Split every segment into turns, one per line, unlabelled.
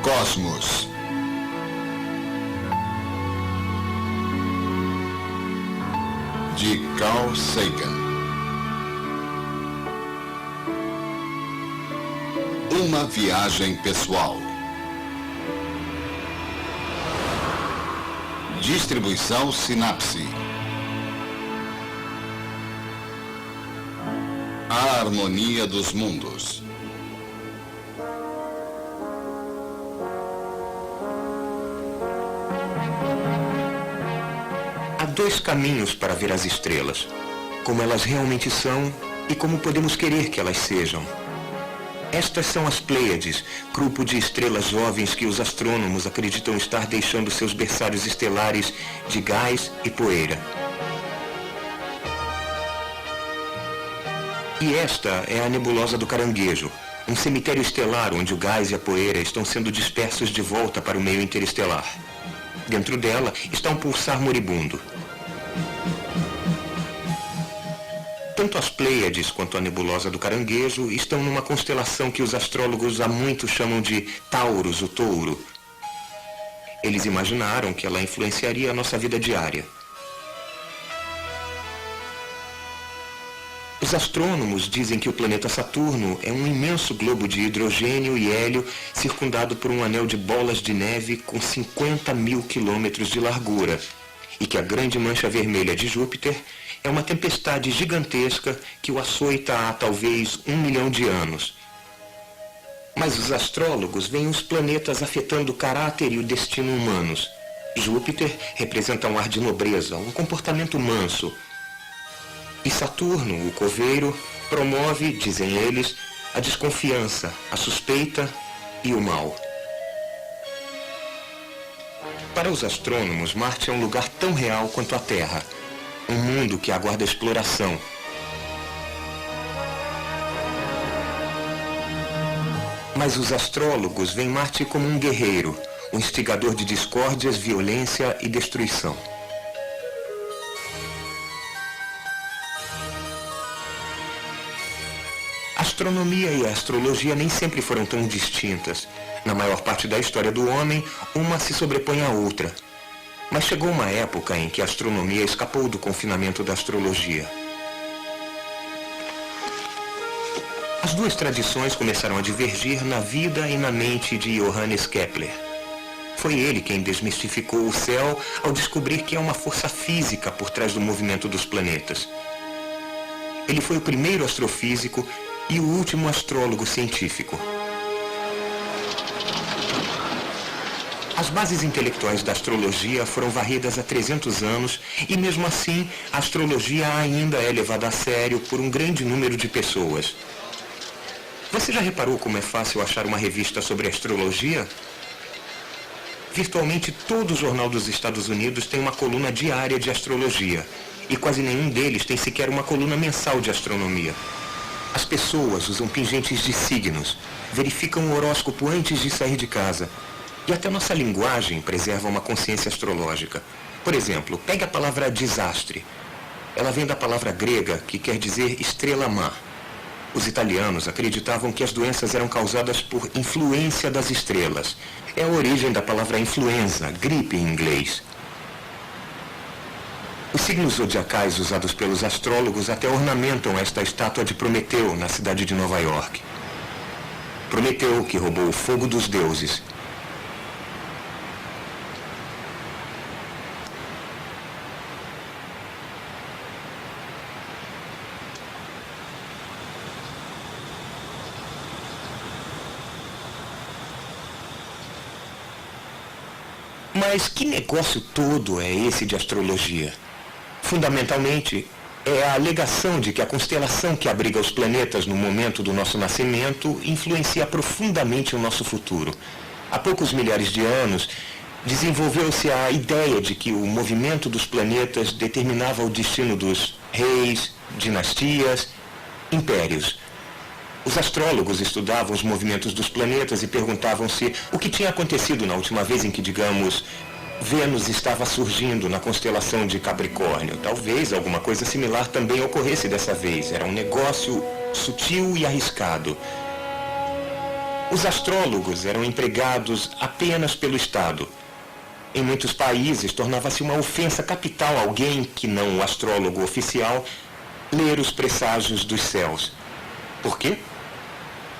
Cosmos. De Carl Sagan. Uma viagem pessoal. Distribuição Sinapse. A harmonia dos mundos.
Há dois caminhos para ver as estrelas: como elas realmente são e como podemos querer que elas sejam. Estas são as Pleiades, grupo de estrelas jovens que os astrônomos acreditam estar deixando seus berçários estelares de gás e poeira. E esta é a nebulosa do Caranguejo, um cemitério estelar onde o gás e a poeira estão sendo dispersos de volta para o meio interestelar. Dentro dela está um pulsar moribundo. Tanto as Pleiades quanto a nebulosa do Caranguejo estão numa constelação que os astrólogos há muito chamam de Taurus, o touro. Eles imaginaram que ela influenciaria a nossa vida diária. Os astrônomos dizem que o planeta Saturno é um imenso globo de hidrogênio e hélio circundado por um anel de bolas de neve com 50 mil quilômetros de largura, e que a grande mancha vermelha de Júpiter é uma tempestade gigantesca que o açoita há talvez 1 milhão de anos. Mas os astrólogos veem os planetas afetando o caráter e o destino humanos. Júpiter representa um ar de nobreza, um comportamento manso. E Saturno, o coveiro, promove, dizem eles, a desconfiança, a suspeita e o mal. Para os astrônomos, Marte é um lugar tão real quanto a Terra. Um mundo que aguarda exploração. Mas os astrólogos veem Marte como um guerreiro, um instigador de discórdias, violência e destruição. A astronomia e a astrologia nem sempre foram tão distintas. Na maior parte da história do homem, uma se sobrepõe à outra. Mas chegou uma época em que a astronomia escapou do confinamento da astrologia. As duas tradições começaram a divergir na vida e na mente de Johannes Kepler. Foi ele quem desmistificou o céu ao descobrir que há uma força física por trás do movimento dos planetas. Ele foi o primeiro astrofísico e o último astrólogo científico. As bases intelectuais da astrologia foram varridas há 300 anos e, mesmo assim, a astrologia ainda é levada a sério por um grande número de pessoas. Você já reparou como é fácil achar uma revista sobre astrologia? Virtualmente todo jornal dos Estados Unidos tem uma coluna diária de astrologia, e quase nenhum deles tem sequer uma coluna mensal de astronomia. As pessoas usam pingentes de signos, verificam o horóscopo antes de sair de casa. E até nossa linguagem preserva uma consciência astrológica. Por exemplo, pegue a palavra desastre. Ela vem da palavra grega que quer dizer estrela má. Os italianos acreditavam que as doenças eram causadas por influência das estrelas. É a origem da palavra influenza, gripe em inglês. Os signos zodiacais usados pelos astrólogos até ornamentam esta estátua de Prometeu na cidade de Nova York. Prometeu, que roubou o fogo dos deuses. Mas que negócio todo é esse de astrologia? Fundamentalmente, é a alegação de que a constelação que abriga os planetas no momento do nosso nascimento influencia profundamente o nosso futuro. Há poucos milhares de anos, desenvolveu-se a ideia de que o movimento dos planetas determinava o destino dos reis, dinastias, impérios. Os astrólogos estudavam os movimentos dos planetas e perguntavam-se o que tinha acontecido na última vez em que, digamos, Vênus estava surgindo na constelação de Capricórnio. Talvez alguma coisa similar também ocorresse dessa vez. Era um negócio sutil e arriscado. Os astrólogos eram empregados apenas pelo Estado. Em muitos países, tornava-se uma ofensa capital alguém que não o astrólogo oficial ler os presságios dos céus. Por quê?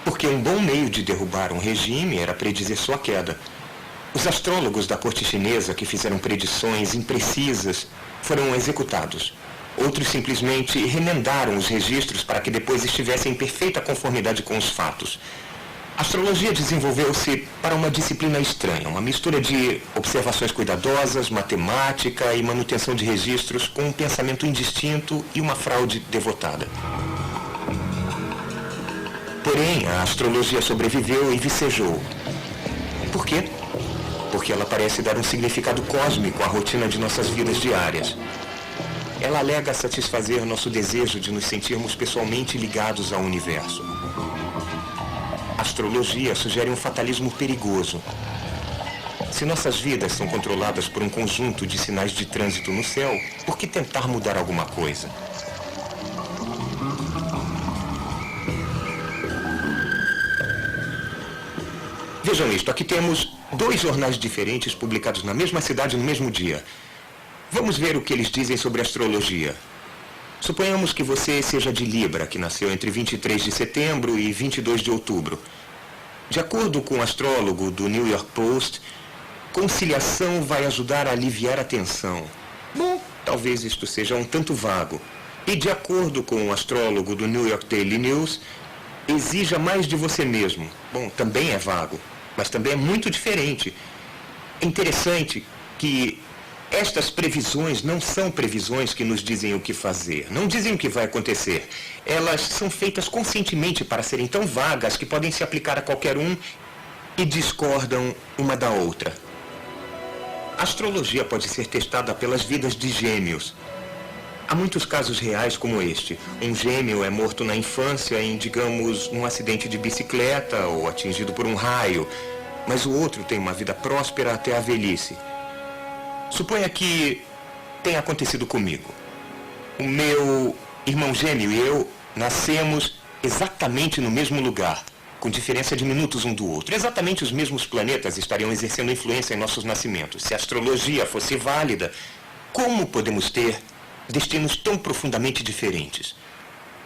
Porque um bom meio de derrubar um regime era predizer sua queda. Os astrólogos da corte chinesa que fizeram predições imprecisas foram executados. Outros simplesmente remendaram os registros para que depois estivessem em perfeita conformidade com os fatos. A astrologia desenvolveu-se para uma disciplina estranha, uma mistura de observações cuidadosas, matemática e manutenção de registros com um pensamento indistinto e uma fraude devotada. Porém, a astrologia sobreviveu e vicejou. Por quê? Porque ela parece dar um significado cósmico à rotina de nossas vidas diárias. Ela alega satisfazer nosso desejo de nos sentirmos pessoalmente ligados ao universo. A astrologia sugere um fatalismo perigoso. Se nossas vidas são controladas por um conjunto de sinais de trânsito no céu, por que tentar mudar alguma coisa? Vejam isto, aqui temos 2 jornais diferentes publicados na mesma cidade no mesmo dia. Vamos ver o que eles dizem sobre astrologia. Suponhamos que você seja de Libra, que nasceu entre 23 de setembro e 22 de outubro. De acordo com o astrólogo do New York Post, conciliação vai ajudar a aliviar a tensão. Bom, talvez isto seja um tanto vago. E de acordo com o astrólogo do New York Daily News, exija mais de você mesmo. Bom, também é vago, mas também é muito diferente. É interessante que estas previsões não são previsões que nos dizem o que fazer, não dizem o que vai acontecer. Elas são feitas conscientemente para serem tão vagas que podem se aplicar a qualquer um e discordam uma da outra. A astrologia pode ser testada pelas vidas de gêmeos. Há muitos casos reais como este. Um gêmeo é morto na infância em, digamos, um acidente de bicicleta ou atingido por um raio, mas o outro tem uma vida próspera até a velhice. Suponha que tenha acontecido comigo. O meu irmão gêmeo e eu nascemos exatamente no mesmo lugar, com diferença de minutos um do outro. Exatamente os mesmos planetas estariam exercendo influência em nossos nascimentos. Se a astrologia fosse válida, como podemos ter destinos tão profundamente diferentes?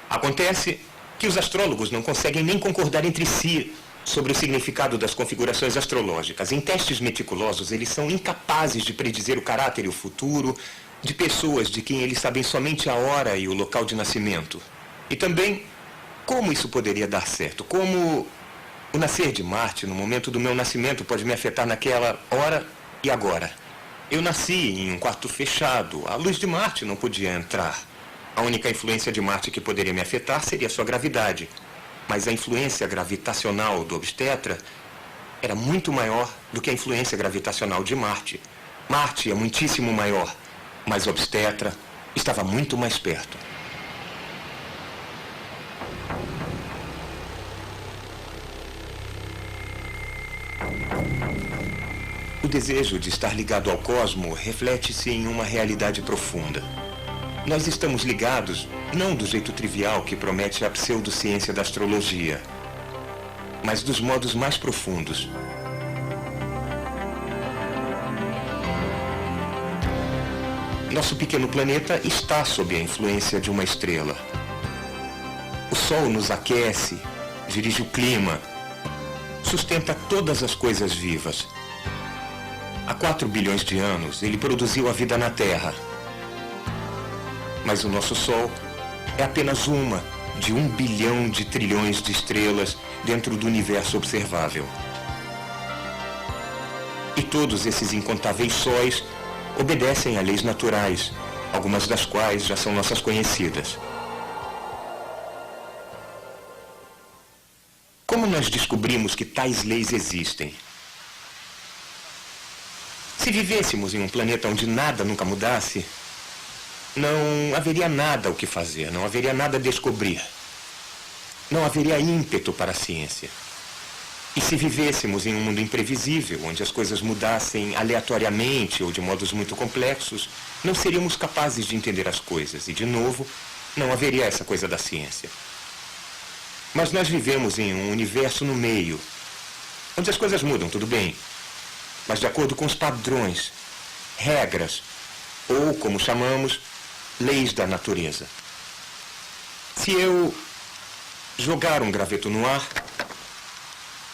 Acontece que os astrólogos não conseguem nem concordar entre si sobre o significado das configurações astrológicas. Em testes meticulosos, eles são incapazes de predizer o caráter e o futuro de pessoas de quem eles sabem somente a hora e o local de nascimento. E também, como isso poderia dar certo? Como o nascer de Marte, no momento do meu nascimento, pode me afetar naquela hora e agora? Eu nasci em um quarto fechado. A luz de Marte não podia entrar. A única influência de Marte que poderia me afetar seria sua gravidade. Mas a influência gravitacional do obstetra era muito maior do que a influência gravitacional de Marte. Marte é muitíssimo maior, mas o obstetra estava muito mais perto. O desejo de estar ligado ao cosmo reflete-se em uma realidade profunda. Nós estamos ligados, não do jeito trivial que promete a pseudociência da astrologia, mas dos modos mais profundos. Nosso pequeno planeta está sob a influência de uma estrela. O Sol nos aquece, dirige o clima, sustenta todas as coisas vivas. Há 4 bilhões de anos, ele produziu a vida na Terra. Mas o nosso Sol é apenas uma de 1 bilhão de trilhões de estrelas dentro do universo observável. E todos esses incontáveis sóis obedecem a leis naturais, algumas das quais já são nossas conhecidas. Como nós descobrimos que tais leis existem? Se vivêssemos em um planeta onde nada nunca mudasse, não haveria nada o que fazer, não haveria nada a descobrir. Não haveria ímpeto para a ciência. E se vivêssemos em um mundo imprevisível, onde as coisas mudassem aleatoriamente ou de modos muito complexos, não seríamos capazes de entender as coisas. E, de novo, não haveria essa coisa da ciência. Mas nós vivemos em um universo no meio, onde as coisas mudam, tudo bem, mas de acordo com os padrões, regras, ou, como chamamos, leis da natureza. Se eu jogar um graveto no ar,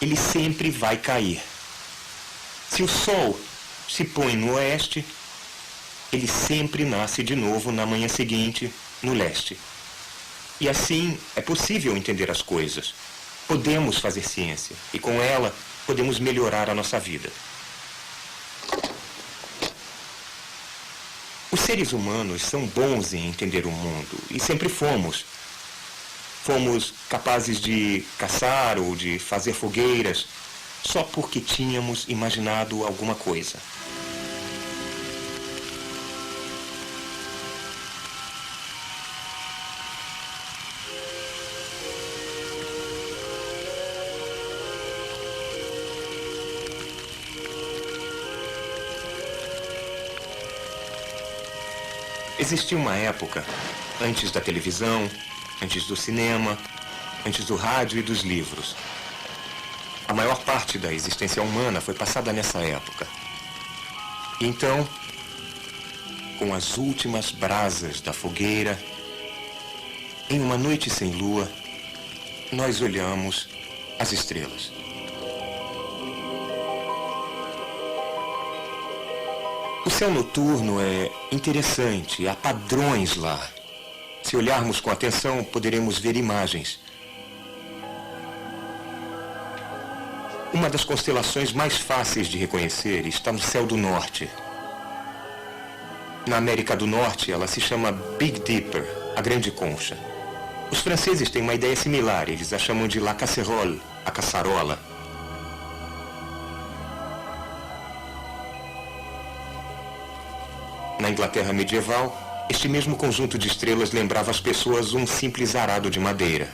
ele sempre vai cair. Se o sol se põe no oeste, ele sempre nasce de novo na manhã seguinte, no leste. E assim é possível entender as coisas. Podemos fazer ciência e com ela podemos melhorar a nossa vida. Os seres humanos são bons em entender o mundo e sempre fomos. Fomos capazes de caçar ou de fazer fogueiras só porque tínhamos imaginado alguma coisa. Existia uma época, antes da televisão, antes do cinema, antes do rádio e dos livros. A maior parte da existência humana foi passada nessa época. E então, com as últimas brasas da fogueira, em uma noite sem lua, nós olhamos as estrelas. O céu noturno é interessante, há padrões lá. Se olharmos com atenção, poderemos ver imagens. Uma das constelações mais fáceis de reconhecer está no céu do norte. Na América do Norte, ela se chama Big Dipper, a Grande Concha. Os franceses têm uma ideia similar, eles a chamam de La Casserole, a caçarola. Na Inglaterra medieval, este mesmo conjunto de estrelas lembrava às pessoas um simples arado de madeira.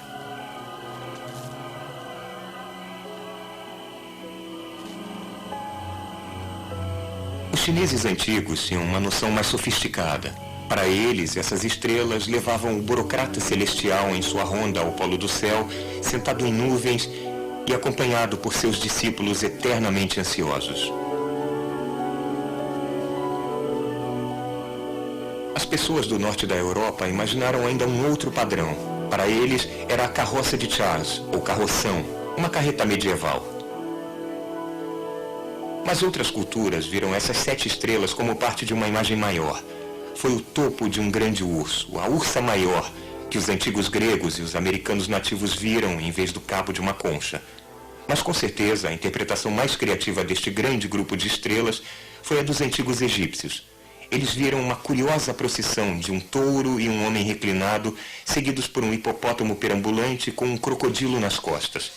Os chineses antigos tinham uma noção mais sofisticada. Para eles, essas estrelas levavam o burocrata celestial em sua ronda ao polo do céu, sentado em nuvens e acompanhado por seus discípulos eternamente ansiosos. As pessoas do norte da Europa imaginaram ainda um outro padrão. Para eles, era a carroça de Charles, ou carroção, uma carreta medieval. Mas outras culturas viram essas 7 estrelas como parte de uma imagem maior. Foi o topo de um grande urso, a ursa maior, que os antigos gregos e os americanos nativos viram em vez do cabo de uma concha. Mas com certeza a interpretação mais criativa deste grande grupo de estrelas foi a dos antigos egípcios. Eles viram uma curiosa procissão de um touro e um homem reclinado, seguidos por um hipopótamo perambulante com um crocodilo nas costas.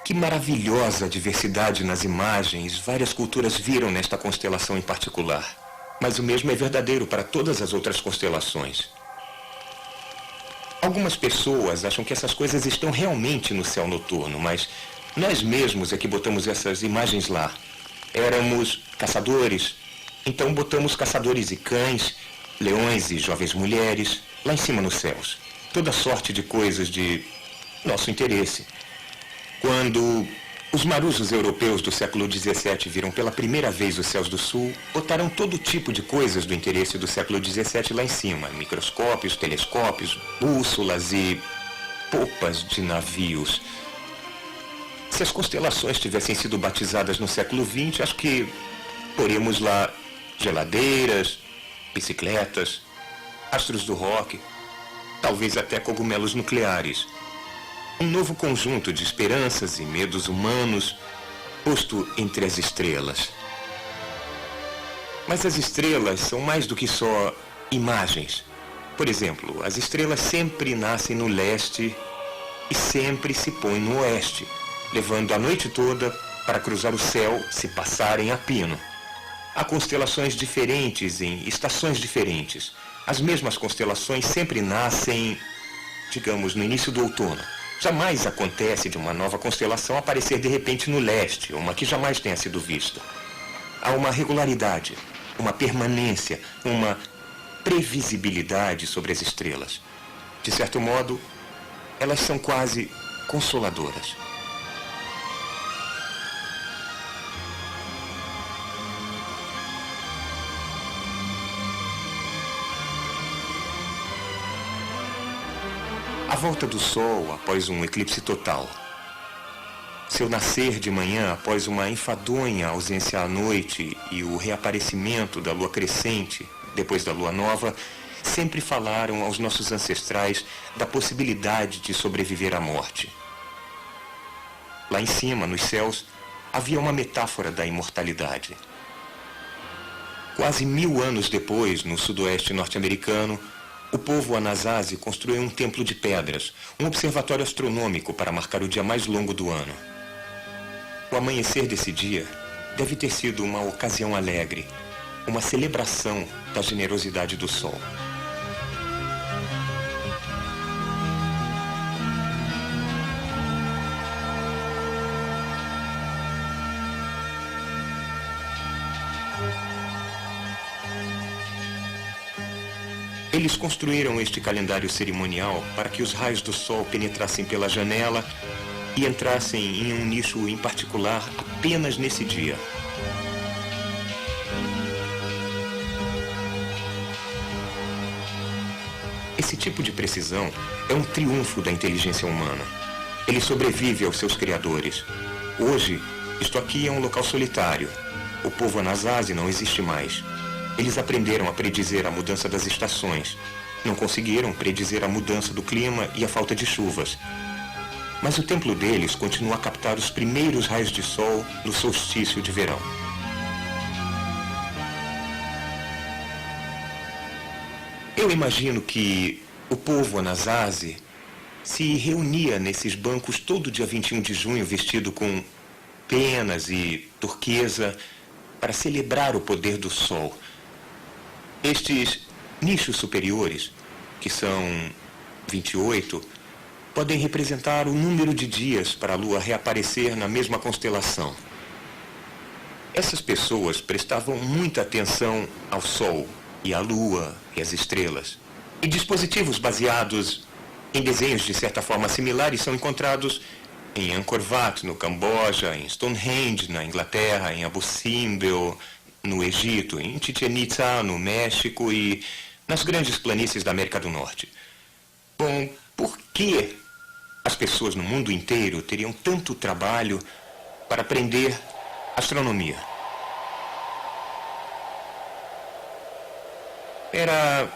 Que maravilhosa diversidade nas imagens várias culturas viram nesta constelação em particular. Mas o mesmo é verdadeiro para todas as outras constelações. Algumas pessoas acham que essas coisas estão realmente no céu noturno, mas nós mesmos é que botamos essas imagens lá. Éramos caçadores, então botamos caçadores e cães, leões e jovens mulheres, lá em cima nos céus. Toda sorte de coisas de nosso interesse. Quando os marujos europeus do século XVII viram pela primeira vez os céus do sul, botaram todo tipo de coisas do interesse do século XVII lá em cima. Microscópios, telescópios, bússolas e popas de navios. Se as constelações tivessem sido batizadas no século XX, acho que poríamos lá geladeiras, bicicletas, astros do rock, talvez até cogumelos nucleares. Um novo conjunto de esperanças e medos humanos posto entre as estrelas. Mas as estrelas são mais do que só imagens. Por exemplo, as estrelas sempre nascem no leste e sempre se põem no oeste, levando a noite toda para cruzar o céu se passarem a pino. Há constelações diferentes em estações diferentes. As mesmas constelações sempre nascem, digamos, no início do outono. Jamais acontece de uma nova constelação aparecer de repente no leste, uma que jamais tenha sido vista. Há uma regularidade, uma permanência, uma previsibilidade sobre as estrelas. De certo modo, elas são quase consoladoras. volta do Sol após um eclipse total. Seu nascer de manhã após uma enfadonha ausência à noite e o reaparecimento da lua crescente depois da lua nova sempre falaram aos nossos ancestrais da possibilidade de sobreviver à morte. Lá em cima, nos céus, havia uma metáfora da imortalidade. Quase 1000 anos depois, no sudoeste norte-americano, o povo Anasazi construiu um templo de pedras, um observatório astronômico para marcar o dia mais longo do ano. O amanhecer desse dia deve ter sido uma ocasião alegre, uma celebração da generosidade do sol. Eles construíram este calendário cerimonial para que os raios do sol penetrassem pela janela e entrassem em um nicho em particular apenas nesse dia. Esse tipo de precisão é um triunfo da inteligência humana. Ele sobrevive aos seus criadores. Hoje, isto aqui é um local solitário. O povo Anasazi não existe mais. Eles aprenderam a predizer a mudança das estações. Não conseguiram predizer a mudança do clima e a falta de chuvas. Mas o templo deles continua a captar os primeiros raios de sol no solstício de verão. Eu imagino que o povo Anasazi se reunia nesses bancos todo dia 21 de junho vestido com penas e turquesa para celebrar o poder do sol. Estes nichos superiores, que são 28, podem representar o número de dias para a Lua reaparecer na mesma constelação. Essas pessoas prestavam muita atenção ao Sol e à Lua e às estrelas. E dispositivos baseados em desenhos de certa forma similares são encontrados em Angkor Wat, no Camboja, em Stonehenge, na Inglaterra, em Abu Simbel, no Egito, em Chichén Itzá, no México e nas grandes planícies da América do Norte. Bom, por que as pessoas no mundo inteiro teriam tanto trabalho para aprender astronomia? Era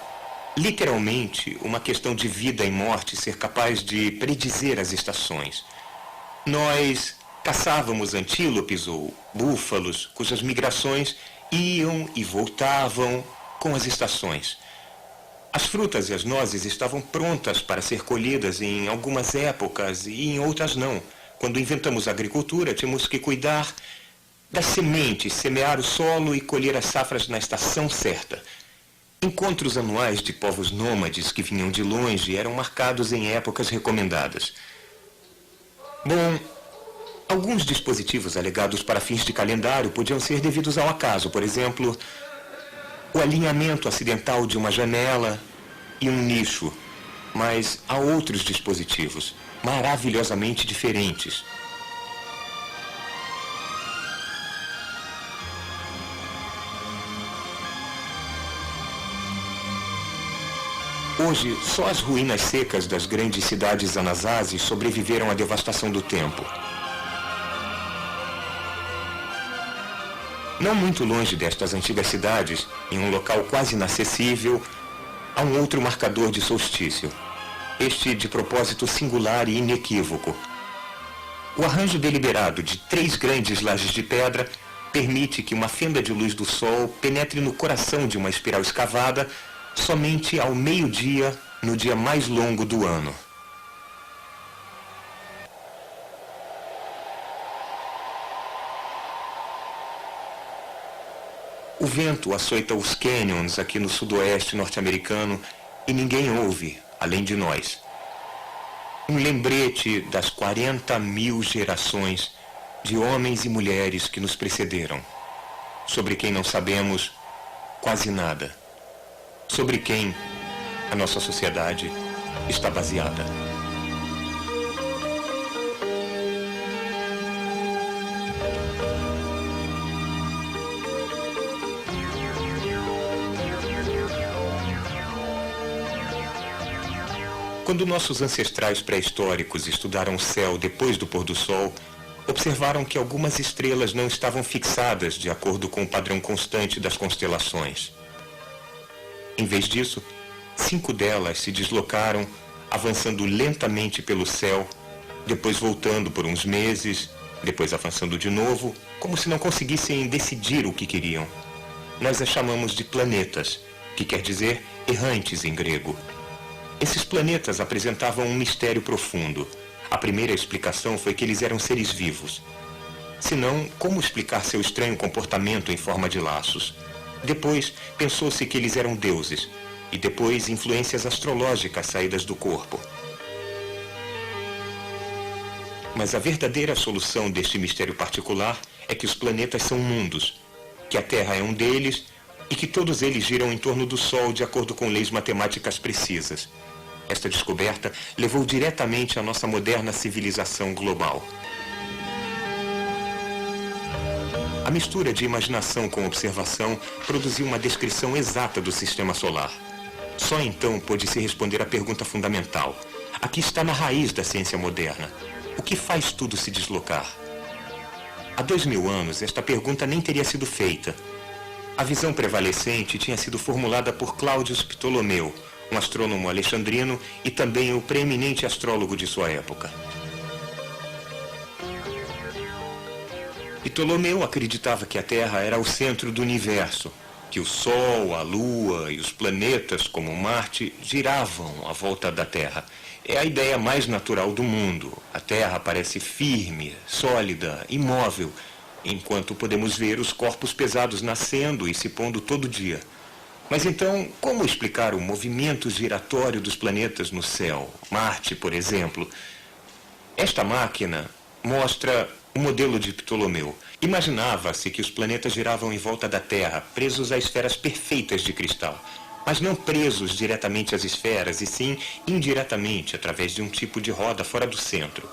literalmente uma questão de vida e morte ser capaz de predizer as estações. Nós caçávamos antílopes ou búfalos, cujas migrações iam e voltavam com as estações. As frutas e as nozes estavam prontas para ser colhidas em algumas épocas e em outras não. Quando inventamos a agricultura, tínhamos que cuidar das sementes, semear o solo e colher as safras na estação certa. Encontros anuais de povos nômades que vinham de longe eram marcados em épocas recomendadas. Bom, alguns dispositivos alegados para fins de calendário podiam ser devidos ao acaso, por exemplo, o alinhamento acidental de uma janela e um nicho, mas há outros dispositivos maravilhosamente diferentes. Hoje, só as ruínas secas das grandes cidades Anasazi sobreviveram à devastação do tempo. Não muito longe destas antigas cidades, em um local quase inacessível, há um outro marcador de solstício. Este de propósito singular e inequívoco. O arranjo deliberado de 3 grandes lajes de pedra permite que uma fenda de luz do sol penetre no coração de uma espiral escavada somente ao meio-dia, no dia mais longo do ano. O vento açoita os canyons aqui no sudoeste norte-americano e ninguém ouve, além de nós. Um lembrete das 40.000 gerações de homens e mulheres que nos precederam, sobre quem não sabemos quase nada, sobre quem a nossa sociedade está baseada. Quando nossos ancestrais pré-históricos estudaram o céu depois do pôr do sol, observaram que algumas estrelas não estavam fixadas de acordo com o padrão constante das constelações. Em vez disso, 5 delas se deslocaram, avançando lentamente pelo céu, depois voltando por uns meses, depois avançando de novo, como se não conseguissem decidir o que queriam. Nós as chamamos de planetas, que quer dizer errantes em grego. Esses planetas apresentavam um mistério profundo. A primeira explicação foi que eles eram seres vivos. Senão, como explicar seu estranho comportamento em forma de laços? Depois, pensou-se que eles eram deuses, e depois influências astrológicas saídas do corpo. Mas a verdadeira solução deste mistério particular é que os planetas são mundos, que a Terra é um deles e que todos eles giram em torno do Sol de acordo com leis matemáticas precisas. Esta descoberta levou diretamente à nossa moderna civilização global. A mistura de imaginação com observação produziu uma descrição exata do sistema solar. Só então pôde-se responder à pergunta fundamental. Aqui está na raiz da ciência moderna. O que faz tudo se deslocar? Há 2000 anos, esta pergunta nem teria sido feita. A visão prevalecente tinha sido formulada por Cláudio Ptolomeu, um astrônomo alexandrino e também o preeminente astrólogo de sua época. Ptolomeu acreditava que a Terra era o centro do universo, que o Sol, a Lua e os planetas, como Marte, giravam à volta da Terra. É a ideia mais natural do mundo. A Terra parece firme, sólida, imóvel, enquanto podemos ver os corpos pesados nascendo e se pondo todo dia. Mas então, como explicar o movimento giratório dos planetas no céu? Marte, por exemplo. Esta máquina mostra o modelo de Ptolomeu. Imaginava-se que os planetas giravam em volta da Terra, presos a esferas perfeitas de cristal, mas não presos diretamente às esferas, e sim indiretamente, através de um tipo de roda fora do centro.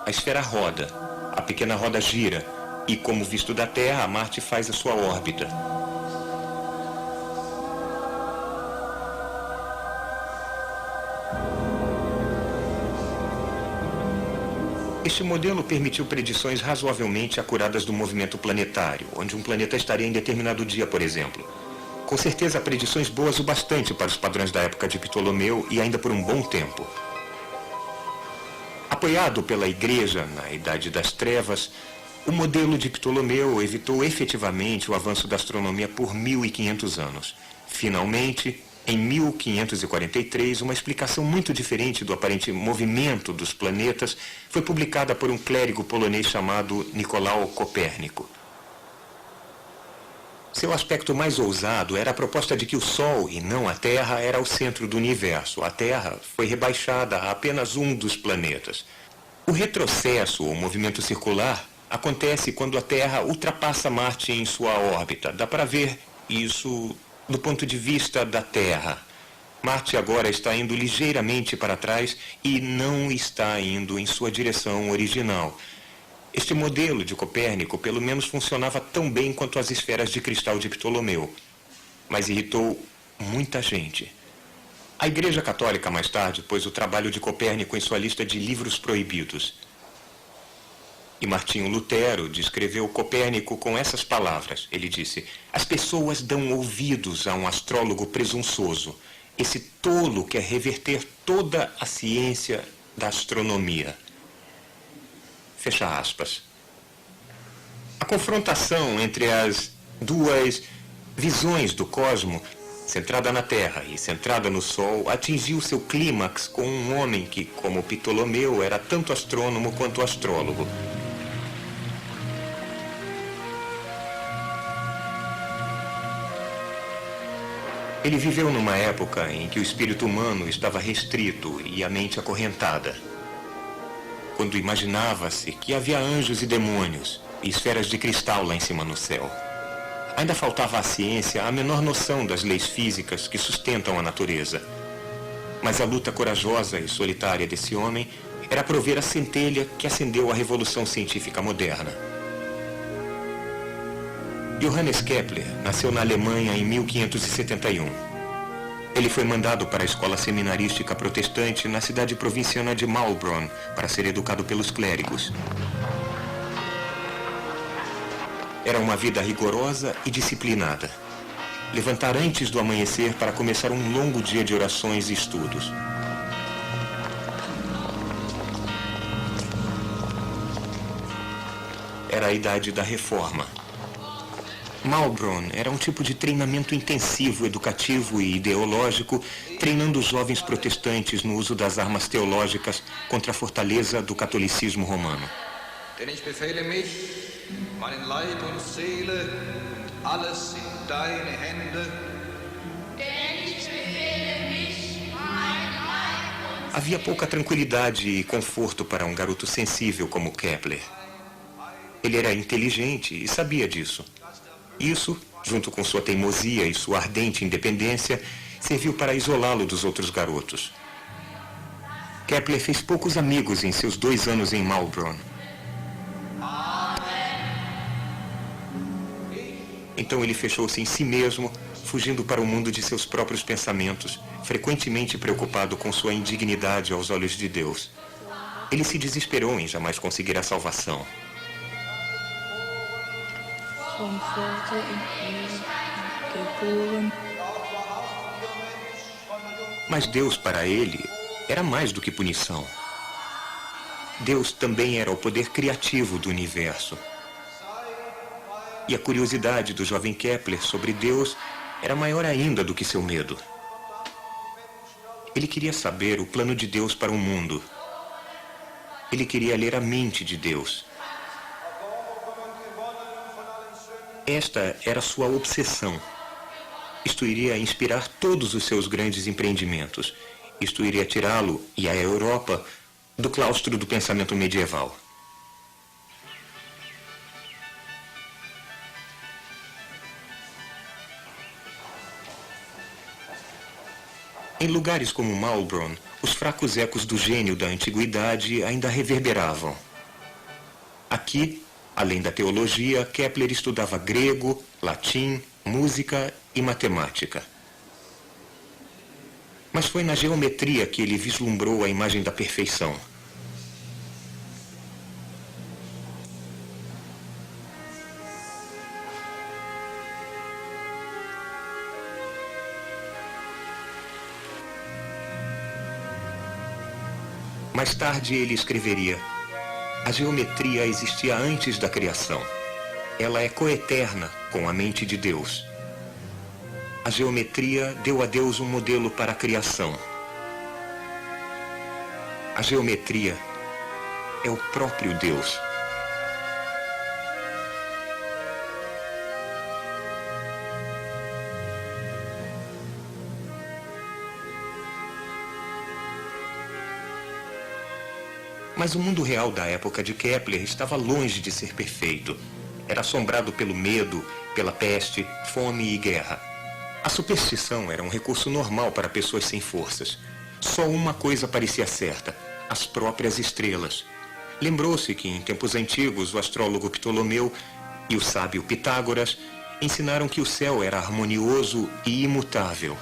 A esfera roda, a pequena roda gira, e como visto da Terra, Marte faz a sua órbita. Este modelo permitiu predições razoavelmente acuradas do movimento planetário, onde um planeta estaria em determinado dia, por exemplo. Com certeza, predições boas o bastante para os padrões da época de Ptolomeu e ainda por um bom tempo. Apoiado pela Igreja na Idade das Trevas, o modelo de Ptolomeu evitou efetivamente o avanço da astronomia por 1500 anos. Finalmente, em 1543, uma explicação muito diferente do aparente movimento dos planetas foi publicada por um clérigo polonês chamado Nicolau Copérnico. Seu aspecto mais ousado era a proposta de que o Sol, e não a Terra, era o centro do universo. A Terra foi rebaixada a apenas um dos planetas. O retrocesso, ou movimento circular, acontece quando a Terra ultrapassa Marte em sua órbita. Dá para ver isso do ponto de vista da Terra. Marte agora está indo ligeiramente para trás e não está indo em sua direção original. Este modelo de Copérnico pelo menos funcionava tão bem quanto as esferas de cristal de Ptolomeu, mas irritou muita gente. A Igreja Católica mais tarde pôs o trabalho de Copérnico em sua lista de livros proibidos. E Martinho Lutero descreveu Copérnico com essas palavras. Ele disse: as pessoas dão ouvidos a um astrólogo presunçoso. Esse tolo quer reverter toda a ciência da astronomia. Fecha aspas. A confrontação entre as duas visões do cosmo, centrada na Terra e centrada no Sol, atingiu seu clímax com um homem que, como Ptolomeu, era tanto astrônomo quanto astrólogo. Ele viveu numa época em que o espírito humano estava restrito e a mente acorrentada. Quando imaginava-se que havia anjos e demônios e esferas de cristal lá em cima no céu. Ainda faltava à ciência a menor noção das leis físicas que sustentam a natureza. Mas a luta corajosa e solitária desse homem era prover a centelha que acendeu a revolução científica moderna. Johannes Kepler nasceu na Alemanha em 1571. Ele foi mandado para a escola seminarística protestante na cidade provinciana de Maulbronn para ser educado pelos clérigos. Era uma vida rigorosa e disciplinada. Levantar antes do amanhecer para começar um longo dia de orações e estudos. Era a idade da reforma. Maulbronn era um tipo de treinamento intensivo, educativo e ideológico, treinando os jovens protestantes no uso das armas teológicas contra a fortaleza do catolicismo romano.
Denn ich befehle mich, meinen Leib und Seele und alles in deine Hände.
Havia pouca tranquilidade e conforto para um garoto sensível como Kepler. Ele era inteligente e sabia disso. Isso, junto com sua teimosia e sua ardente independência, serviu para isolá-lo dos outros garotos. Kepler fez poucos amigos em seus 2 anos em Maulbronn. Então ele fechou-se em si mesmo, fugindo para o mundo de seus próprios pensamentos, frequentemente preocupado com sua indignidade aos olhos de Deus. Ele se desesperou em jamais conseguir a salvação. Mas Deus, para ele, era mais do que punição. Deus também era o poder criativo do universo. E a curiosidade do jovem Kepler sobre Deus era maior ainda do que seu medo. Ele queria saber o plano de Deus para o mundo. Ele queria ler a mente de Deus. Esta era sua obsessão. Isto iria inspirar todos os seus grandes empreendimentos. Isto iria tirá-lo e a Europa do claustro do pensamento medieval. Em lugares como Maulbronn, os fracos ecos do gênio da antiguidade ainda reverberavam. Aqui, além da teologia, Kepler estudava grego, latim, música e matemática. Mas foi na geometria que ele vislumbrou a imagem da perfeição. Mais tarde ele escreveria: a geometria existia antes da criação. Ela é coeterna com a mente de Deus. A geometria deu a Deus um modelo para a criação. A geometria é o próprio Deus. Mas o mundo real da época de Kepler estava longe de ser perfeito. Era assombrado pelo medo, pela peste, fome e guerra. A superstição era um recurso normal para pessoas sem forças. Só uma coisa parecia certa: as próprias estrelas. Lembrou-se que em tempos antigos o astrólogo Ptolomeu e o sábio Pitágoras ensinaram que o céu era harmonioso e imutável.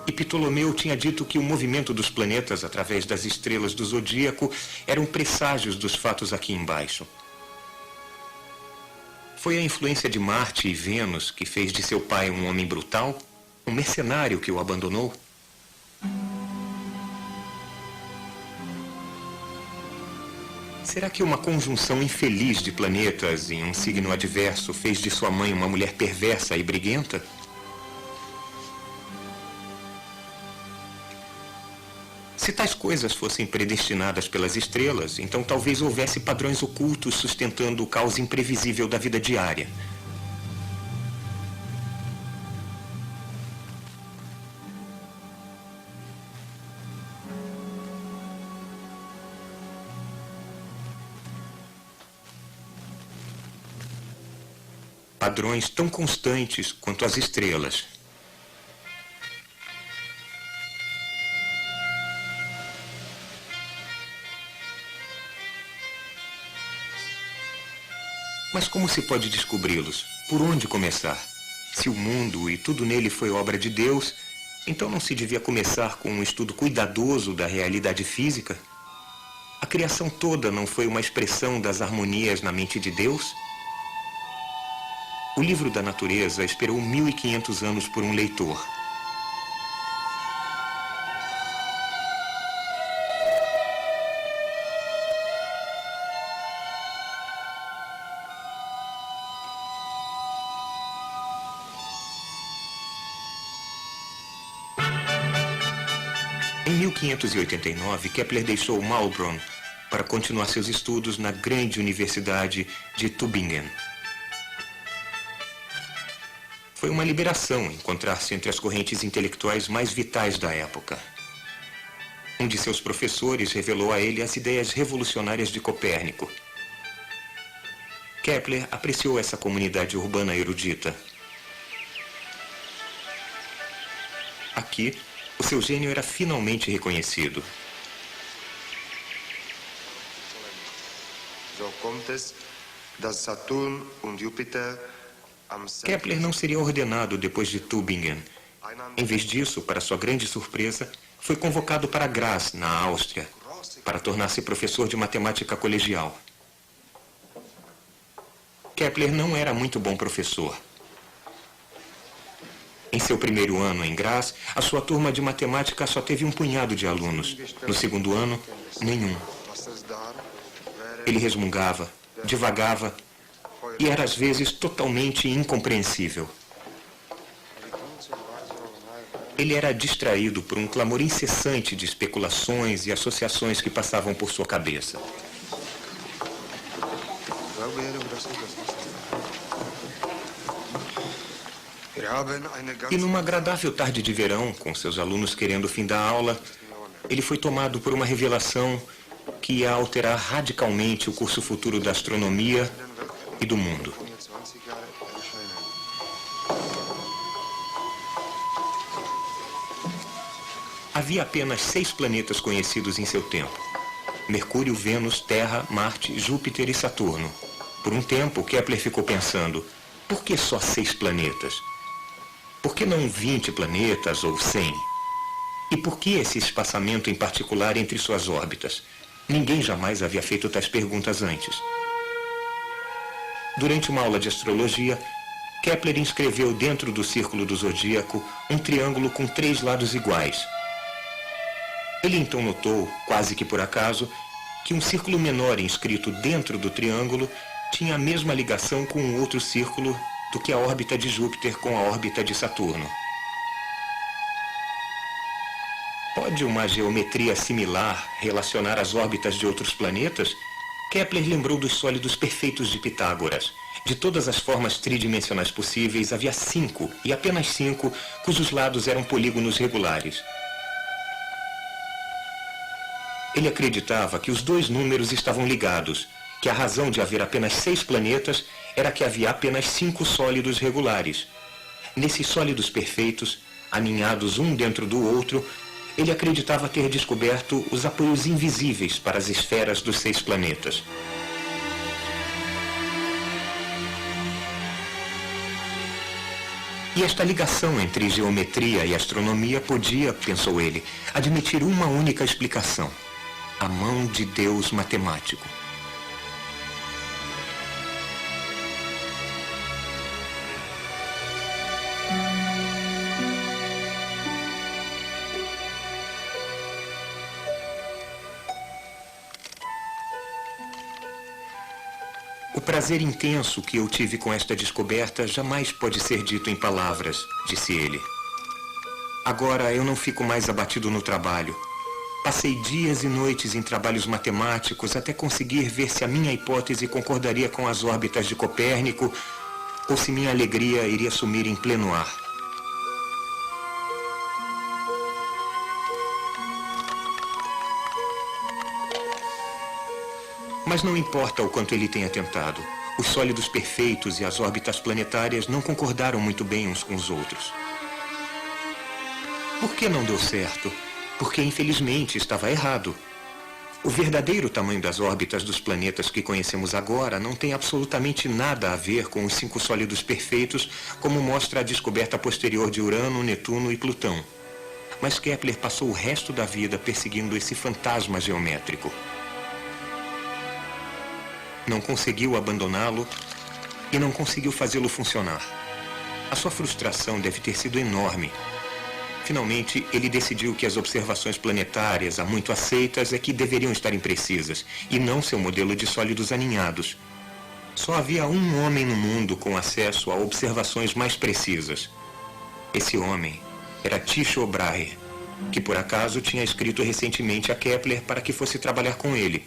E Ptolomeu tinha dito que o movimento dos planetas através das estrelas do zodíaco eram presságios dos fatos aqui embaixo. Foi a influência de Marte e Vênus que fez de seu pai um homem brutal, um mercenário que o abandonou? Será que uma conjunção infeliz de planetas em um signo adverso fez de sua mãe uma mulher perversa e briguenta? Se tais coisas fossem predestinadas pelas estrelas, então talvez houvesse padrões ocultos sustentando o caos imprevisível da vida diária. Padrões tão constantes quanto as estrelas. Mas como se pode descobri-los? Por onde começar? Se o mundo e tudo nele foi obra de Deus, então não se devia começar com um estudo cuidadoso da realidade física? A criação toda não foi uma expressão das harmonias na mente de Deus? O livro da natureza esperou 1500 anos por um leitor. Em 1589, Kepler deixou Maulbronn para continuar seus estudos na grande Universidade de Tübingen. Foi uma liberação encontrar-se entre as correntes intelectuais mais vitais da época. Um de seus professores revelou a ele as ideias revolucionárias de Copérnico. Kepler apreciou essa comunidade urbana erudita. Aqui, o seu gênio era finalmente reconhecido. Kepler não seria ordenado depois de Tübingen. Em vez disso, para sua grande surpresa, foi convocado para Graz, na Áustria, para tornar-se professor de matemática colegial. Kepler não era muito bom professor. Em seu primeiro ano em Graz, a sua turma de matemática só teve um punhado de alunos. No segundo ano, nenhum. Ele resmungava, divagava e era às vezes totalmente incompreensível. Ele era distraído por um clamor incessante de especulações e associações que passavam por sua cabeça. E numa agradável tarde de verão, com seus alunos querendo o fim da aula, ele foi tomado por uma revelação que ia alterar radicalmente o curso futuro da astronomia e do mundo. Havia apenas 6 planetas conhecidos em seu tempo: Mercúrio, Vênus, Terra, Marte, Júpiter e Saturno. Por um tempo, Kepler ficou pensando: por que só 6 planetas? Por que não 20 planetas ou 100? E por que esse espaçamento em particular entre suas órbitas? Ninguém jamais havia feito tais perguntas antes. Durante uma aula de astrologia, Kepler inscreveu dentro do círculo do zodíaco um triângulo com 3 lados iguais. Ele então notou, quase que por acaso, que um círculo menor inscrito dentro do triângulo tinha a mesma ligação com um outro círculo do que a órbita de Júpiter com a órbita de Saturno. Pode uma geometria similar relacionar as órbitas de outros planetas? Kepler lembrou dos sólidos perfeitos de Pitágoras. De todas as formas tridimensionais possíveis, havia 5, e apenas 5, cujos lados eram polígonos regulares. Ele acreditava que os 2 números estavam ligados, que a razão de haver apenas 6 planetas era que havia apenas 5 sólidos regulares. Nesses sólidos perfeitos, aninhados um dentro do outro, ele acreditava ter descoberto os apoios invisíveis para as esferas dos 6 planetas. E esta ligação entre geometria e astronomia podia, pensou ele, admitir uma única explicação: a mão de Deus matemático. O prazer intenso que eu tive com esta descoberta jamais pode ser dito em palavras, disse ele. Agora eu não fico mais abatido no trabalho. Passei dias e noites em trabalhos matemáticos até conseguir ver se a minha hipótese concordaria com as órbitas de Copérnico ou se minha alegria iria sumir em pleno ar. Mas não importa o quanto ele tenha tentado. Os sólidos perfeitos e as órbitas planetárias não concordaram muito bem uns com os outros. Por que não deu certo? Porque, infelizmente, estava errado. O verdadeiro tamanho das órbitas dos planetas que conhecemos agora não tem absolutamente nada a ver com os 5 sólidos perfeitos, como mostra a descoberta posterior de Urano, Netuno e Plutão. Mas Kepler passou o resto da vida perseguindo esse fantasma geométrico. Não conseguiu abandoná-lo e não conseguiu fazê-lo funcionar. A sua frustração deve ter sido enorme. Finalmente, ele decidiu que as observações planetárias, há muito aceitas, é que deveriam estar imprecisas, e não seu modelo de sólidos aninhados. Só havia um homem no mundo com acesso a observações mais precisas. Esse homem era Tycho Brahe, que por acaso tinha escrito recentemente a Kepler para que fosse trabalhar com ele.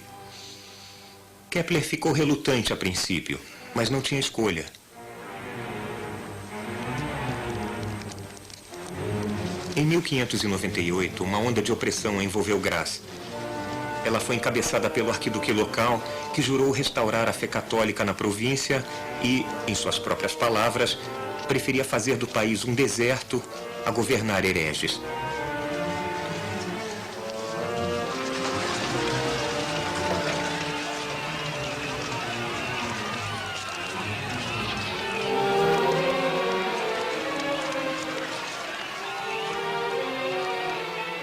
Kepler ficou relutante a princípio, mas não tinha escolha. Em 1598, uma onda de opressão envolveu Graz. Ela foi encabeçada pelo arquiduque local, que jurou restaurar a fé católica na província e, em suas próprias palavras, preferia fazer do país um deserto a governar hereges.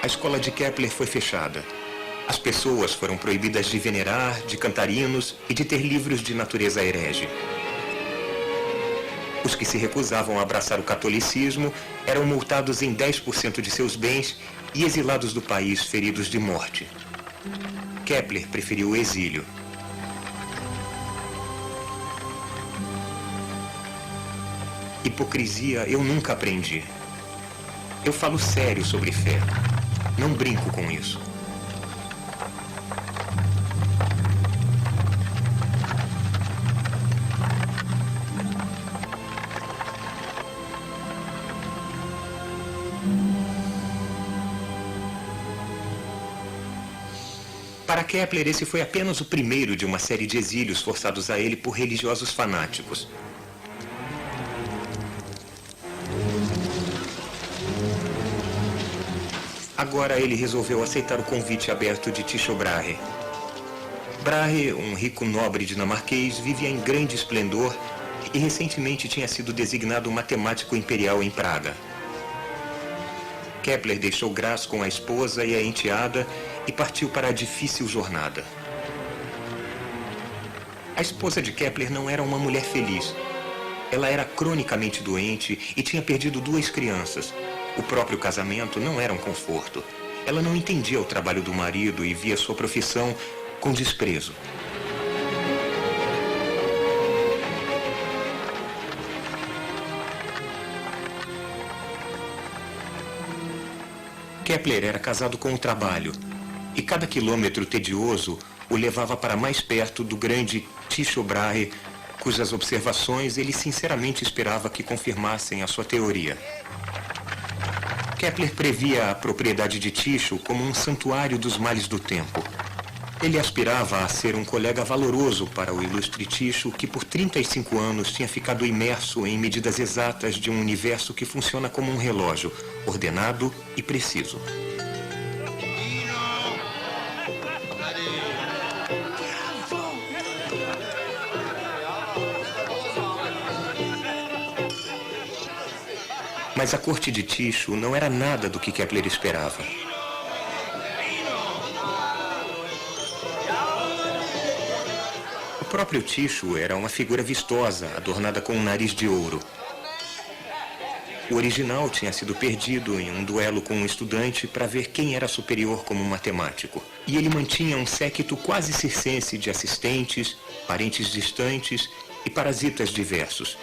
A escola de Kepler foi fechada. As pessoas foram proibidas de venerar, de cantar hinos e de ter livros de natureza herege. Os que se recusavam a abraçar o catolicismo eram multados em 10% de seus bens e exilados do país feridos de morte. Kepler preferiu o exílio. Hipocrisia eu nunca aprendi. Eu falo sério sobre fé. Não brinco com isso. Para Kepler, esse foi apenas o primeiro de uma série de exílios forçados a ele por religiosos fanáticos. Agora ele resolveu aceitar o convite aberto de Tycho Brahe. Brahe, um rico nobre dinamarquês, vivia em grande esplendor e recentemente tinha sido designado matemático imperial em Praga. Kepler deixou Graz com a esposa e a enteada e partiu para a difícil jornada. A esposa de Kepler não era uma mulher feliz. Ela era cronicamente doente e tinha perdido 2 crianças. O próprio casamento não era um conforto. Ela não entendia o trabalho do marido e via sua profissão com desprezo. Kepler era casado com o trabalho, e cada quilômetro tedioso o levava para mais perto do grande Tycho Brahe, cujas observações ele sinceramente esperava que confirmassem a sua teoria. Kepler previa a propriedade de Tycho como um santuário dos males do tempo. Ele aspirava a ser um colega valoroso para o ilustre Tycho, que por 35 anos tinha ficado imerso em medidas exatas de um universo que funciona como um relógio, ordenado e preciso. Mas a corte de Tycho não era nada do que Kepler esperava. O próprio Tycho era uma figura vistosa, adornada com um nariz de ouro. O original tinha sido perdido em um duelo com um estudante para ver quem era superior como matemático. E ele mantinha um séquito quase circense de assistentes, parentes distantes e parasitas diversos.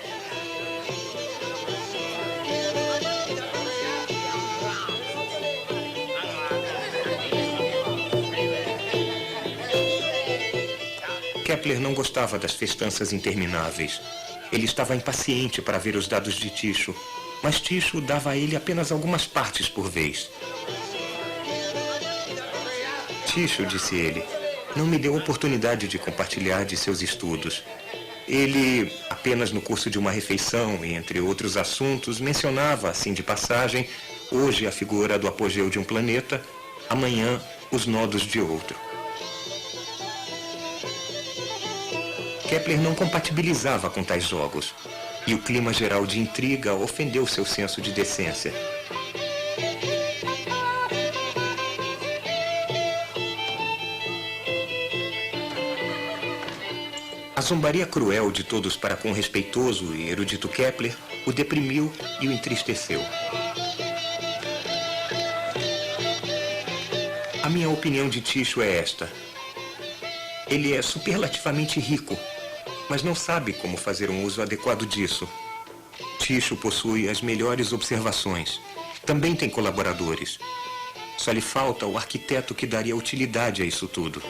Kepler não gostava das festanças intermináveis. Ele estava impaciente para ver os dados de Tycho, mas Tycho dava a ele apenas algumas partes por vez. Tycho, disse ele, não me deu oportunidade de compartilhar de seus estudos. Ele, apenas no curso de uma refeição e entre outros assuntos, mencionava, assim de passagem, hoje a figura do apogeu de um planeta, amanhã os nodos de outro. Kepler não compatibilizava com tais jogos, e o clima geral de intriga ofendeu seu senso de decência. A zombaria cruel de todos para com o respeitoso e erudito Kepler o deprimiu e o entristeceu. A minha opinião de Tycho é esta. Ele é superlativamente rico, mas não sabe como fazer um uso adequado disso. Tycho possui as melhores observações. Também tem colaboradores. Só lhe falta o arquiteto que daria utilidade a isso tudo.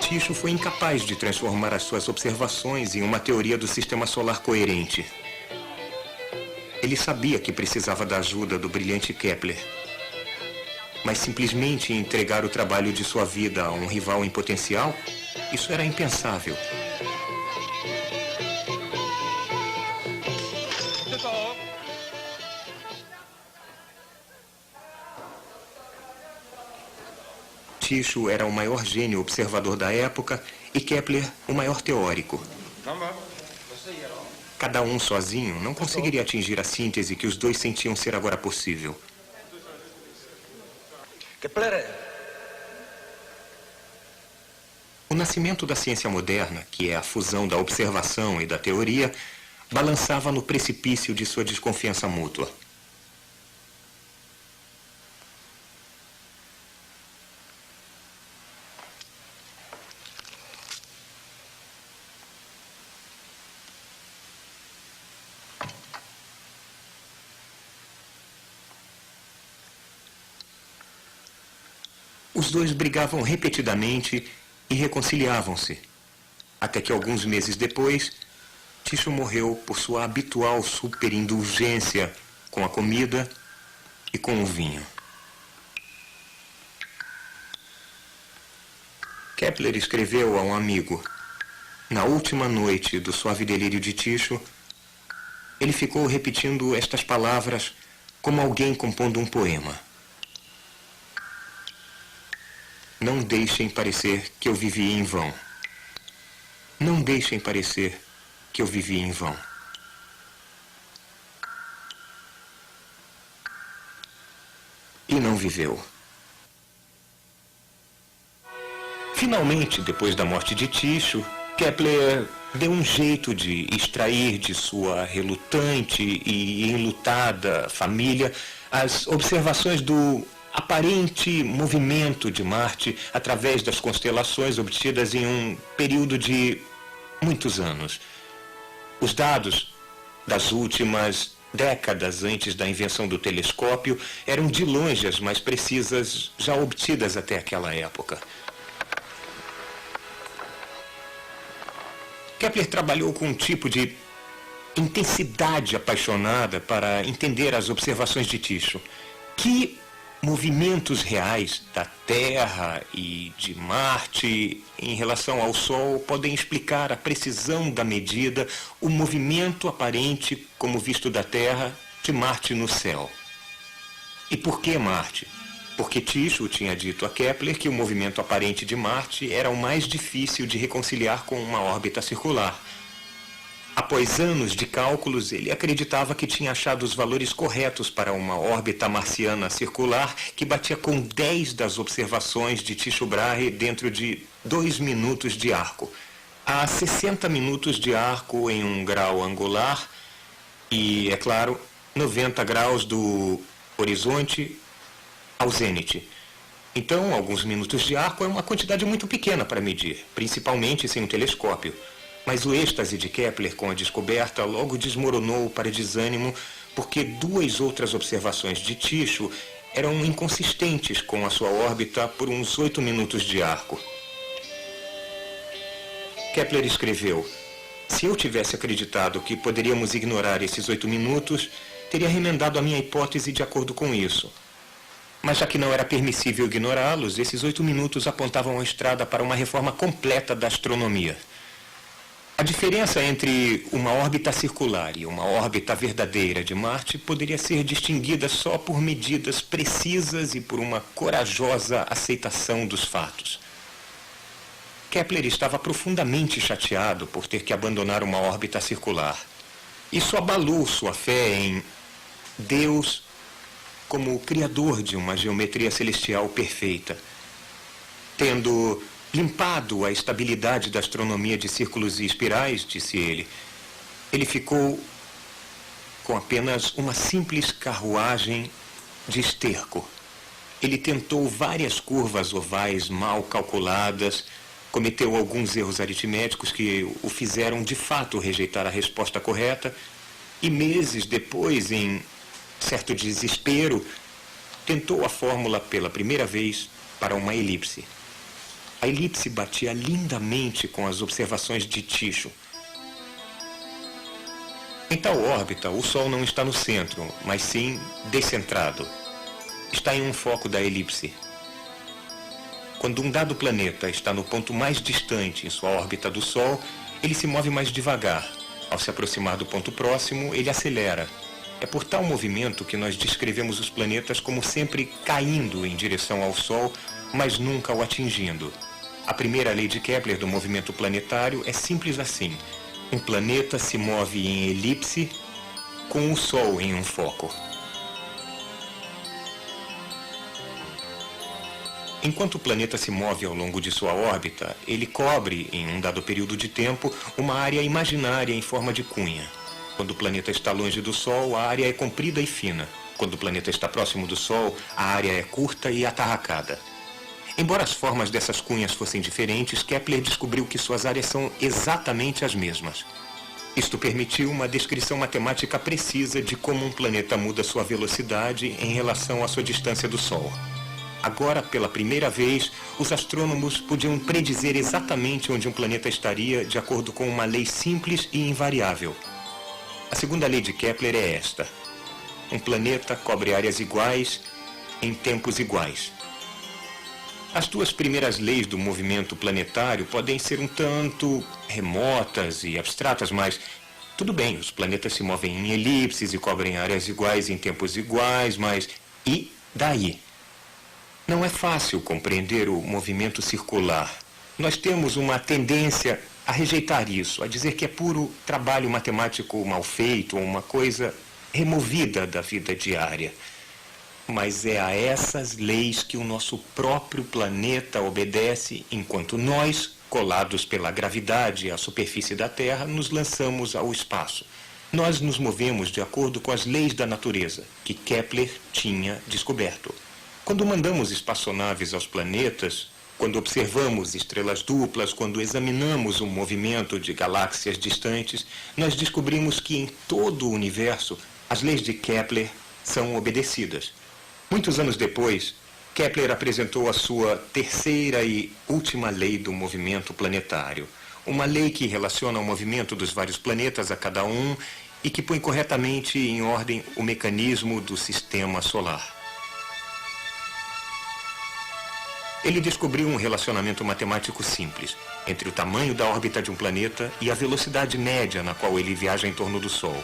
Tycho foi incapaz de transformar as suas observações em uma teoria do sistema solar coerente. Ele sabia que precisava da ajuda do brilhante Kepler, mas simplesmente entregar o trabalho de sua vida a um rival em potencial, isso era impensável. Tycho era o maior gênio observador da época e Kepler o maior teórico. Cada um sozinho não conseguiria atingir a síntese que os dois sentiam ser agora possível. O nascimento da ciência moderna, que é a fusão da observação e da teoria, balançava no precipício de sua desconfiança mútua. Os dois brigavam repetidamente e reconciliavam-se, até que alguns meses depois, Tycho morreu por sua habitual superindulgência com a comida e com o vinho. Kepler escreveu a um amigo: na última noite do suave delírio de Tycho, ele ficou repetindo estas palavras como alguém compondo um poema. Não deixem parecer que eu vivi em vão. Não deixem parecer que eu vivi em vão. E não viveu. Finalmente, depois da morte de Tycho, Kepler deu um jeito de extrair de sua relutante e enlutada família as observações do aparente movimento de Marte através das constelações obtidas em um período de muitos anos. Os dados das últimas décadas antes da invenção do telescópio eram de longe as mais precisas já obtidas até aquela época. Kepler trabalhou com um tipo de intensidade apaixonada para entender as observações de Tycho. Que movimentos reais da Terra e de Marte em relação ao Sol podem explicar a precisão da medida, o movimento aparente, como visto da Terra, de Marte no céu. E por que Marte? Porque Tycho tinha dito a Kepler que o movimento aparente de Marte era o mais difícil de reconciliar com uma órbita circular. Após anos de cálculos, ele acreditava que tinha achado os valores corretos para uma órbita marciana circular que batia com 10 das observações de Tycho Brahe dentro de 2 minutos de arco. Há 60 minutos de arco em um grau angular e, é claro, 90 graus do horizonte ao zênite. Então, alguns minutos de arco é uma quantidade muito pequena para medir, principalmente sem um telescópio. Mas o êxtase de Kepler com a descoberta logo desmoronou para desânimo, porque 2 outras observações de Tycho eram inconsistentes com a sua órbita por uns 8 minutos de arco. Kepler escreveu: se eu tivesse acreditado que poderíamos ignorar esses 8 minutos, teria remendado a minha hipótese de acordo com isso. Mas já que não era permissível ignorá-los, esses 8 minutos apontavam a estrada para uma reforma completa da astronomia. A diferença entre uma órbita circular e uma órbita verdadeira de Marte poderia ser distinguida só por medidas precisas e por uma corajosa aceitação dos fatos. Kepler estava profundamente chateado por ter que abandonar uma órbita circular. Isso abalou sua fé em Deus como o criador de uma geometria celestial perfeita. Tendo limpado a estabilidade da astronomia de círculos e espirais, disse ele, ele ficou com apenas uma simples carruagem de esterco. Ele tentou várias curvas ovais mal calculadas, cometeu alguns erros aritméticos que o fizeram de fato rejeitar a resposta correta, e meses depois, em certo desespero, tentou a fórmula pela primeira vez para uma elipse. A elipse batia lindamente com as observações de Tycho. Em tal órbita, o Sol não está no centro, mas sim descentrado. Está em um foco da elipse. Quando um dado planeta está no ponto mais distante em sua órbita do Sol, ele se move mais devagar. Ao se aproximar do ponto próximo, ele acelera. É por tal movimento que nós descrevemos os planetas como sempre caindo em direção ao Sol, mas nunca o atingindo. A primeira lei de Kepler do movimento planetário é simples assim. Um planeta se move em elipse com o Sol em um foco. Enquanto o planeta se move ao longo de sua órbita, ele cobre, em um dado período de tempo, uma área imaginária em forma de cunha. Quando o planeta está longe do Sol, a área é comprida e fina. Quando o planeta está próximo do Sol, a área é curta e atarracada. Embora as formas dessas cunhas fossem diferentes, Kepler descobriu que suas áreas são exatamente as mesmas. Isto permitiu uma descrição matemática precisa de como um planeta muda sua velocidade em relação à sua distância do Sol. Agora, pela primeira vez, os astrônomos podiam predizer exatamente onde um planeta estaria de acordo com uma lei simples e invariável. A segunda lei de Kepler é esta: um planeta cobre áreas iguais em tempos iguais. As duas primeiras leis do movimento planetário podem ser um tanto remotas e abstratas, mas tudo bem, os planetas se movem em elipses e cobrem áreas iguais em tempos iguais, mas e daí? Não é fácil compreender o movimento circular. Nós temos uma tendência a rejeitar isso, a dizer que é puro trabalho matemático mal feito, ou uma coisa removida da vida diária. Mas é a essas leis que o nosso próprio planeta obedece, enquanto nós, colados pela gravidade à superfície da Terra, nos lançamos ao espaço. Nós nos movemos de acordo com as leis da natureza, que Kepler tinha descoberto. Quando mandamos espaçonaves aos planetas, quando observamos estrelas duplas, quando examinamos o movimento de galáxias distantes, nós descobrimos que em todo o universo as leis de Kepler são obedecidas. Muitos anos depois, Kepler apresentou a sua terceira e última lei do movimento planetário, uma lei que relaciona o movimento dos vários planetas a cada um e que põe corretamente em ordem o mecanismo do sistema solar. Ele descobriu um relacionamento matemático simples entre o tamanho da órbita de um planeta e a velocidade média na qual ele viaja em torno do Sol.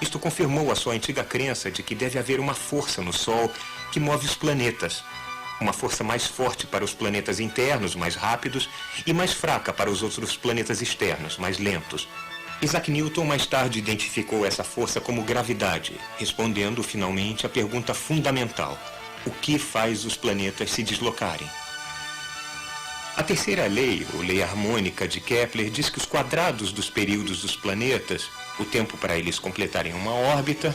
Isto confirmou a sua antiga crença de que deve haver uma força no Sol que move os planetas. Uma força mais forte para os planetas internos, mais rápidos, e mais fraca para os outros planetas externos, mais lentos. Isaac Newton mais tarde identificou essa força como gravidade, respondendo finalmente à pergunta fundamental: o que faz os planetas se deslocarem? A terceira lei, ou lei harmônica de Kepler, diz que os quadrados dos períodos dos planetas, o tempo para eles completarem uma órbita,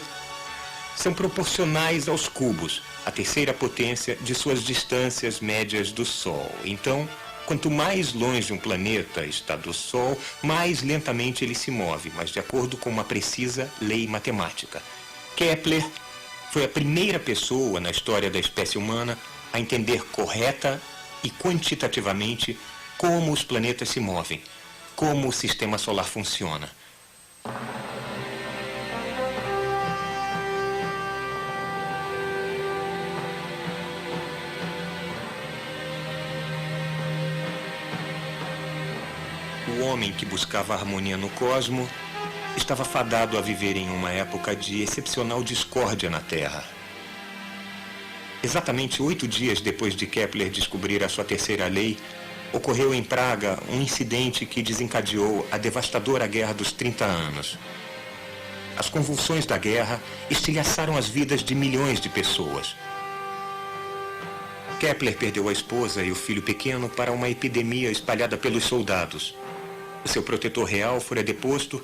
são proporcionais aos cubos, a terceira potência de suas distâncias médias do Sol. Então, quanto mais longe um planeta está do Sol, mais lentamente ele se move, mas de acordo com uma precisa lei matemática. Kepler foi a primeira pessoa na história da espécie humana a entender correta e quantitativamente como os planetas se movem, como o sistema solar funciona. o homem que buscava a harmonia no cosmo estava fadado a viver em uma época de excepcional discórdia na Terra. Exatamente 8 dias depois de Kepler descobrir a sua terceira lei, ocorreu em Praga um incidente que desencadeou a devastadora Guerra dos 30 Anos. As convulsões da guerra estilhaçaram as vidas de milhões de pessoas. Kepler perdeu a esposa e o filho pequeno para uma epidemia espalhada pelos soldados. O seu protetor real fora deposto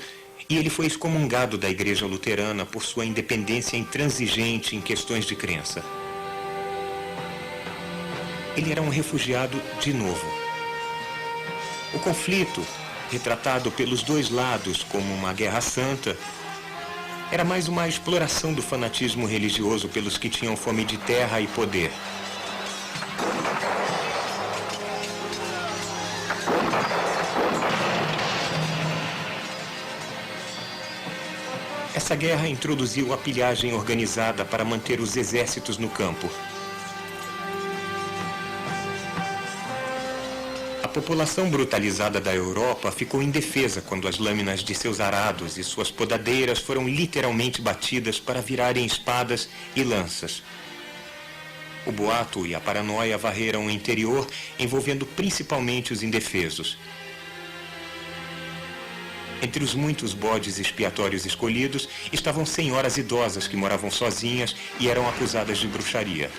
e ele foi excomungado da Igreja Luterana por sua independência intransigente em questões de crença. Ele era um refugiado de novo. O conflito, retratado pelos dois lados como uma guerra santa, era mais uma exploração do fanatismo religioso pelos que tinham fome de terra e poder. Essa guerra introduziu a pilhagem organizada para manter os exércitos no campo. A população brutalizada da Europa ficou indefesa quando as lâminas de seus arados e suas podadeiras foram literalmente batidas para virarem espadas e lanças. O boato e a paranoia varreram o interior, envolvendo principalmente os indefesos. Entre os muitos bodes expiatórios escolhidos, estavam senhoras idosas que moravam sozinhas e eram acusadas de bruxaria.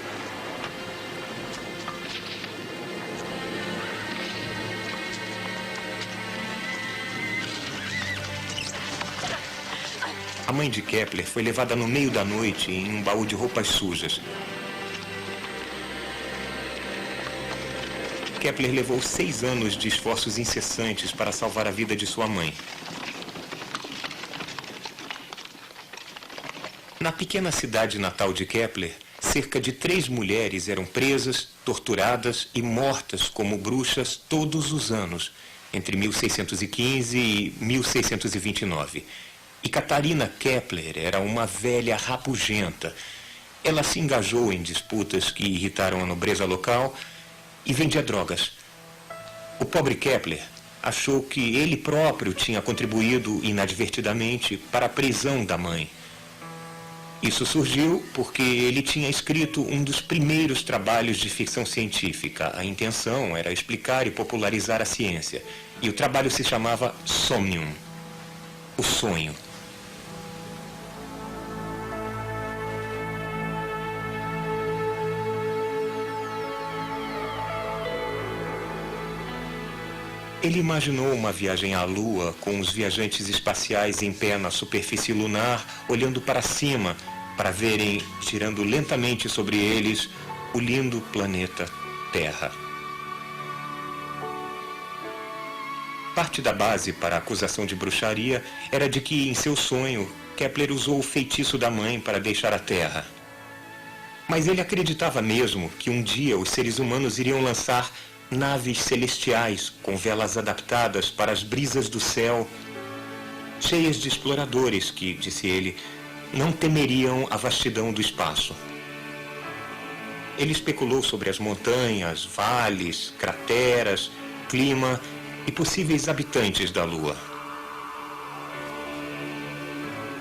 A mãe de Kepler foi levada no meio da noite em um baú de roupas sujas. Kepler levou 6 anos de esforços incessantes para salvar a vida de sua mãe. Na pequena cidade natal de Kepler, cerca de 3 mulheres eram presas, torturadas e mortas como bruxas todos os anos, entre 1615 e 1629. E Catarina Kepler era uma velha rabugenta. Ela se engajou em disputas que irritaram a nobreza local e vendia drogas. O pobre Kepler achou que ele próprio tinha contribuído inadvertidamente para a prisão da mãe. Isso surgiu porque ele tinha escrito um dos primeiros trabalhos de ficção científica. A intenção era explicar e popularizar a ciência. E o trabalho se chamava Somnium, o sonho. Ele imaginou uma viagem à Lua com os viajantes espaciais em pé na superfície lunar, olhando para cima, para verem, girando lentamente sobre eles, o lindo planeta Terra. Parte da base para a acusação de bruxaria era de que, em seu sonho, Kepler usou o feitiço da mãe para deixar a Terra. Mas ele acreditava mesmo que um dia os seres humanos iriam lançar naves celestiais com velas adaptadas para as brisas do céu, cheias de exploradores que, disse ele, não temeriam a vastidão do espaço. Ele especulou sobre as montanhas, vales, crateras, clima e possíveis habitantes da Lua.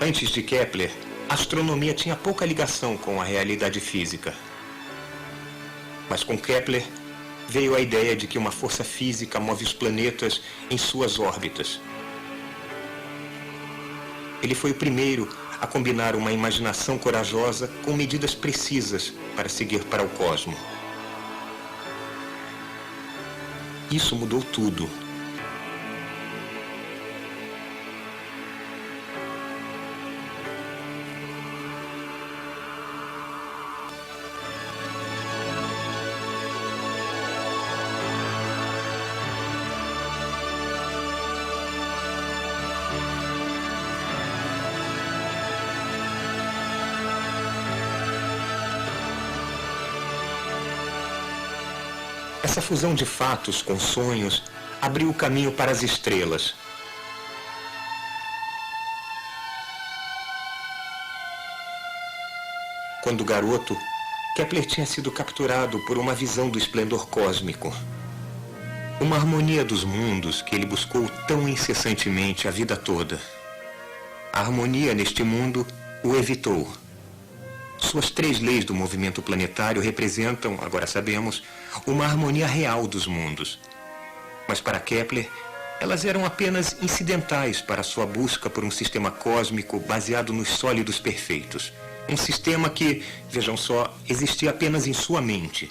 Antes de Kepler, a astronomia tinha pouca ligação com a realidade física. Mas com Kepler, veio a ideia de que uma força física move os planetas em suas órbitas. Ele foi o primeiro a combinar uma imaginação corajosa com medidas precisas para seguir para o cosmo. Isso mudou tudo. Essa fusão de fatos com sonhos abriu o caminho para as estrelas. Quando garoto, Kepler tinha sido capturado por uma visão do esplendor cósmico. Uma harmonia dos mundos que ele buscou tão incessantemente a vida toda. A harmonia neste mundo o evitou. Suas 3 leis do movimento planetário representam, agora sabemos, uma harmonia real dos mundos. Mas para Kepler, elas eram apenas incidentais para sua busca por um sistema cósmico baseado nos sólidos perfeitos. Um sistema que, vejam só, existia apenas em sua mente.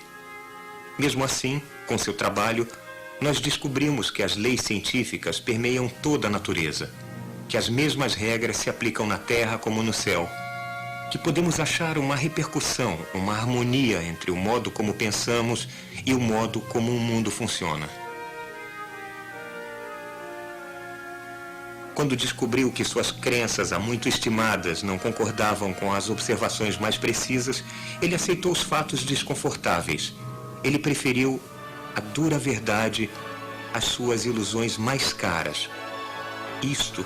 Mesmo assim, com seu trabalho, nós descobrimos que as leis científicas permeiam toda a natureza, que as mesmas regras se aplicam na Terra como no céu, que podemos achar uma repercussão, uma harmonia entre o modo como pensamos e o modo como o mundo funciona. Quando descobriu que suas crenças há muito estimadas não concordavam com as observações mais precisas, ele aceitou os fatos desconfortáveis. Ele preferiu a dura verdade às suas ilusões mais caras. Isto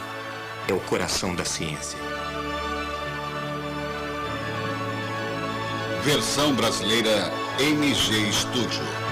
é o coração da ciência.
Versão brasileira MG Studio.